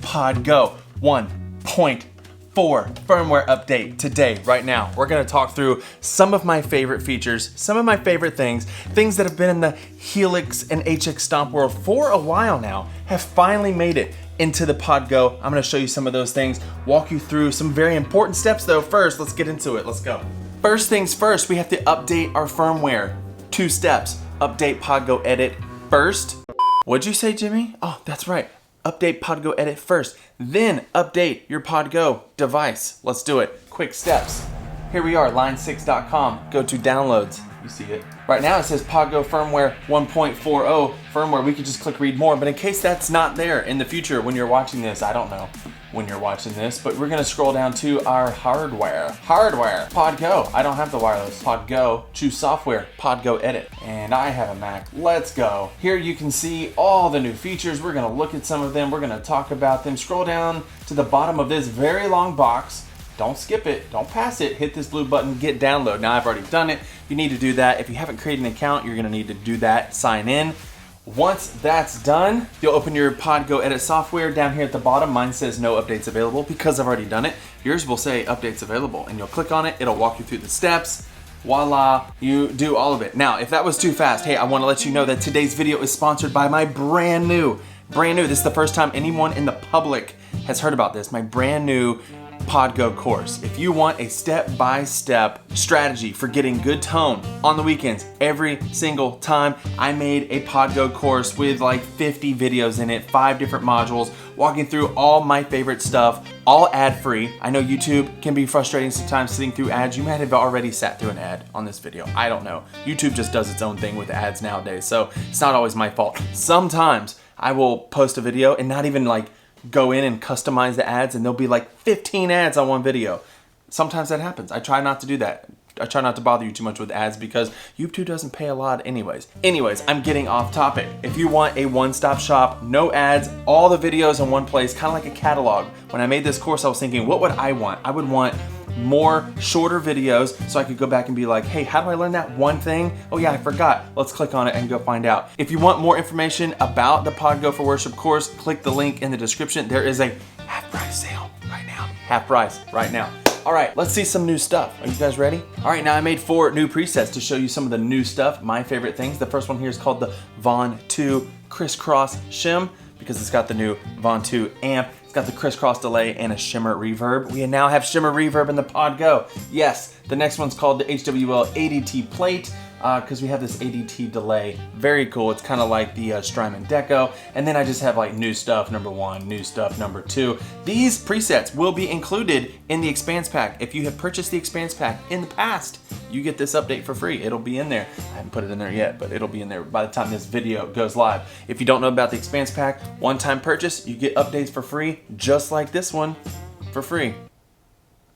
PodGo 1.4 firmware update today, right now. We're gonna talk through some of my favorite features, some of my favorite things that have been in the Helix and HX Stomp world for a while now, have finally made it into the PodGo. I'm gonna show you some of those things, walk you through some very important steps though. First, let's get into it, let's go. First things first, we have to update our firmware. 2 steps, update PodGo Edit first. What'd you say, Jimmy? Oh, that's right. Update PodGo Edit first, then update your PodGo device. Let's do it. Quick steps. Here we are, line6.com. Go to downloads. You see it. Right now it says PodGo firmware 1.40 firmware. We could just click read more, but in case that's not there in the future when you're watching this, I don't know when you're watching this, but we're gonna scroll down to our hardware. PodGo. I don't have the wireless. PodGo, choose software, PodGo Edit. And I have a Mac. Let's go. Here you can see all the new features. We're gonna look at some of them. We're gonna talk about them. Scroll down to the bottom of this very long box. Don't skip it, don't pass it. Hit this blue button, get download. Now I've already done it. You need to do that. If you haven't created an account, you're gonna need to do that, sign in. Once that's done, you'll open your PodGo Edit software. Down here at the bottom, mine says no updates available because I've already done it. Yours will say updates available, and you'll click on it. It'll walk you through the steps. Voila, you do all of it. Now, if that was too fast, hey, I wanna let you know that today's video is sponsored by my brand new, this is the first time anyone in the public has heard about this, my brand new PodGo course. If you want a step-by-step strategy for getting good tone on the weekends every single time, I made a PodGo course with like 50 videos in it, 5 different modules, walking through all my favorite stuff, all ad-free. I know YouTube can be frustrating sometimes sitting through ads. You might have already sat through an ad on this video. I don't know. YouTube just does its own thing with ads nowadays, so it's not always my fault. Sometimes I will post a video and not even like go in and customize the ads, and there'll be like 15 ads on one video. Sometimes that happens. I try not to do that. I try not to bother you too much with ads because YouTube doesn't pay a lot anyways. I'm getting off topic. If you want a one-stop shop, no ads, all the videos in one place, kind of like a catalog. When I made this course, I was thinking, what would I want? I would want more shorter videos so I could go back and be like, hey, how do I learn that one thing? Oh yeah, I forgot. Let's click on it and go find out. If you want more information about the PodGo for Worship course, click the link in the description. There is a half price sale right now. Half price right now. All right, let's see some new stuff. Are you guys ready? All right, now I made 4 new presets to show you some of the new stuff, my favorite things. The first one here is called the Von 2 Crisscross Shim because it's got the new Von 2 amp. It's got the crisscross delay and a shimmer reverb. We now have shimmer reverb in the PodGo. Yes, the next one's called the HWL ADT plate because we have this ADT delay. Very cool. It's kind of like the Strymon Deco. And then I just have like new stuff number 1, new stuff number 2. These presets will be included in the expanse pack. If you have purchased the expanse pack in the past, you get this update for free. It'll be in there. I haven't put it in there yet, but it'll be in there by the time this video goes live. If you don't know about the expanse pack, one-time purchase, you get updates for free, just like this one, for free.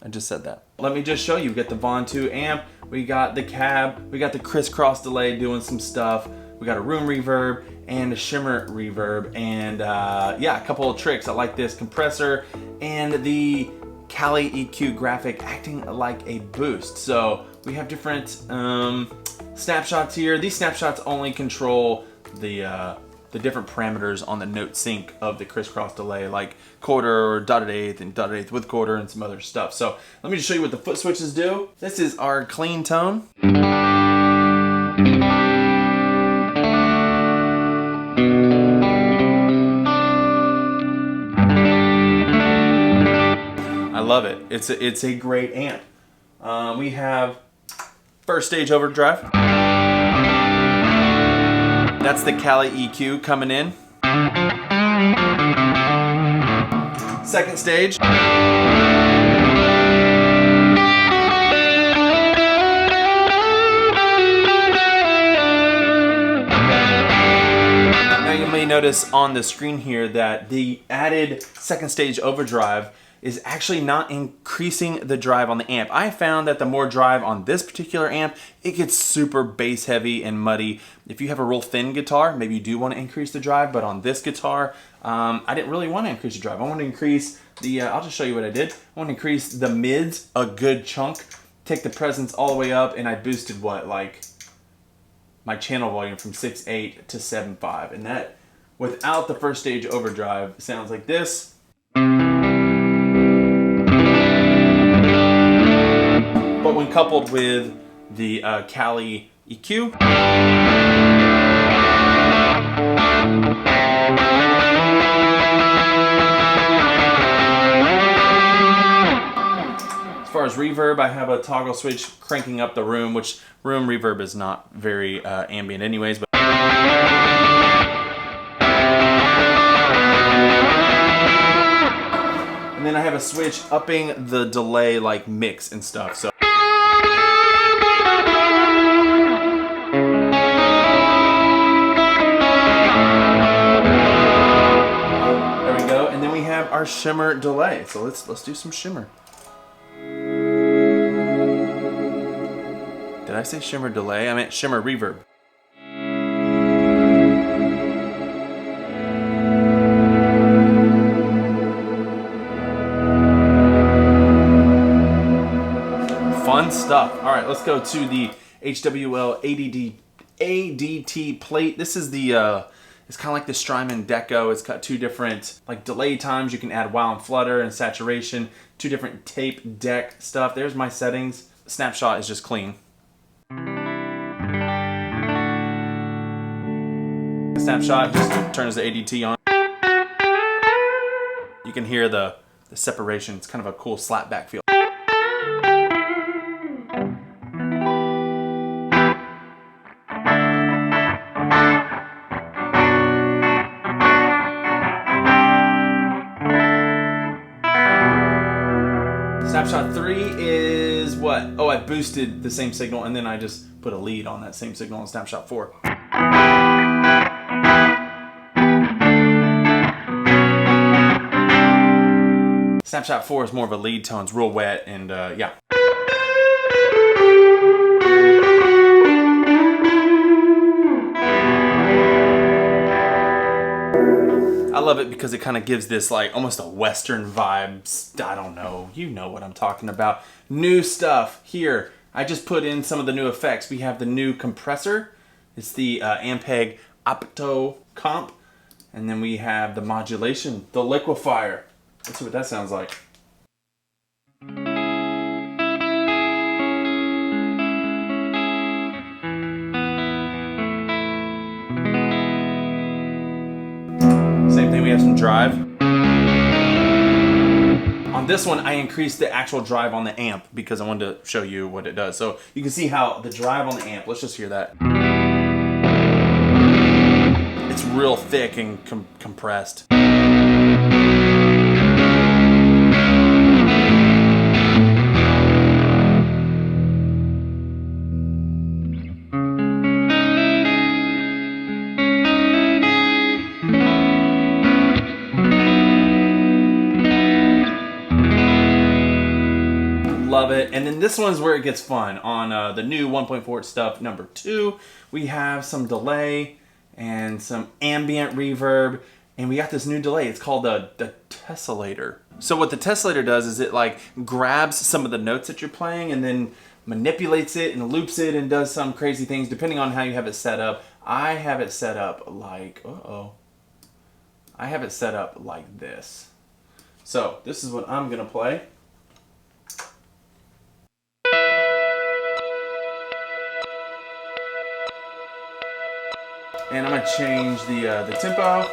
I just said that. Let me just show you. We got the Von 2 amp, we got the cab, we got the crisscross delay doing some stuff, we got a room reverb and a shimmer reverb, and yeah, a couple of tricks. I like this compressor and the Kali EQ graphic acting like a boost. So we have different snapshots here. These snapshots only control the different parameters on the note sync of the crisscross delay, like quarter or dotted eighth and dotted eighth with quarter and some other stuff. So let me just show you what the foot switches do. This is our clean tone. I love it. It's a great amp. We have first stage overdrive. That's the Kali EQ coming in. Second stage. Now you may notice on the screen here that the added second stage overdrive is actually not increasing the drive on the amp. I found that the more drive on this particular amp, it gets super bass heavy and muddy. If you have a real thin guitar, maybe you do want to increase the drive, but on this guitar, I didn't really want to increase the drive. I want to increase the, I'll just show you what I did. I want to increase the mids a good chunk, take the presence all the way up, and I boosted what, like my channel volume from 6.8 to 7.5, and that, without the first stage overdrive, sounds like this. when coupled with the Cali EQ, as far as reverb, I have a toggle switch cranking up the room, which room reverb is not very ambient anyways, but and then I have a switch upping the delay like mix and stuff. So there we go. And then we have our shimmer delay. So let's do some shimmer. Did I say shimmer delay? I meant shimmer reverb. Fun stuff. All right, let's go to the HWL ADT plate. This is the, it's kind of like the Strymon Deco. It's got two different like delay times. You can add wow and flutter and saturation, two different tape deck stuff. There's my settings. Snapshot is just clean. Snapshot just turns the ADT on. You can hear the separation. It's kind of a cool slapback feel. Snapshot 3 is what? Oh, I boosted the same signal and then I just put a lead on that same signal in Snapshot 4. Snapshot 4 is more of a lead tone, it's real wet and yeah. I love it because it kind of gives this like almost a Western vibe. I don't know, you know what I'm talking about. New stuff here. I just put in some of the new effects. We have the new compressor. It's the Ampeg Opto Comp. And then we have the modulation, the liquefier. Let's see what that sounds like. Same thing, we have some drive. On this one, I increased the actual drive on the amp because I wanted to show you what it does. So you can see how the drive on the amp, let's just hear that. It's real thick and compressed. Love it. And then this one's where it gets fun. On the new 1.4 stuff number 2, we have some delay and some ambient reverb, and we got this new delay. It's called the tessellator. So what the tessellator does is it like grabs some of the notes that you're playing and then manipulates it and loops it and does some crazy things depending on how you have it set up. I have it set up like, I have it set up like this. So this is what I'm gonna play. And I'm gonna change the tempo.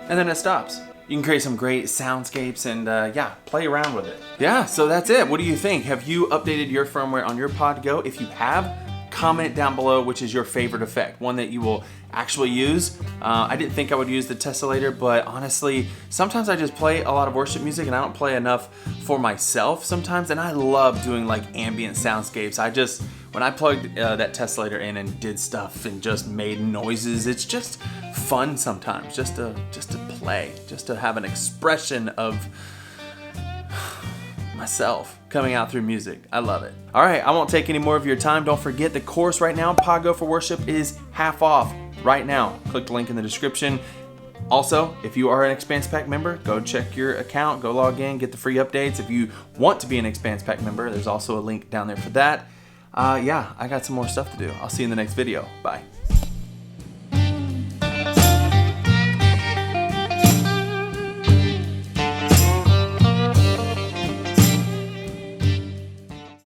And then it stops. You can create some great soundscapes and yeah, play around with it. Yeah, so that's it. What do you think? Have you updated your firmware on your PodGo? If you have, Comment down below which is your favorite effect, one that you will actually use. I didn't think I would use the tessellator, but honestly, sometimes I just play a lot of worship music and I don't play enough for myself sometimes, and I love doing like ambient soundscapes. When I plugged that tessellator in and did stuff and just made noises, it's just fun sometimes, just to play, just to have an expression of myself coming out through music. I love it. All right, I won't take any more of your time. Don't forget the course right now, PodGo for Worship, is half off right now. Click the link in the description. Also, if you are an Expanse Pack member, go check your account, go log in, get the free updates. If you want to be an Expanse Pack member, there's also a link down there for that. Yeah, I got some more stuff to do. I'll see you in the next video. Bye.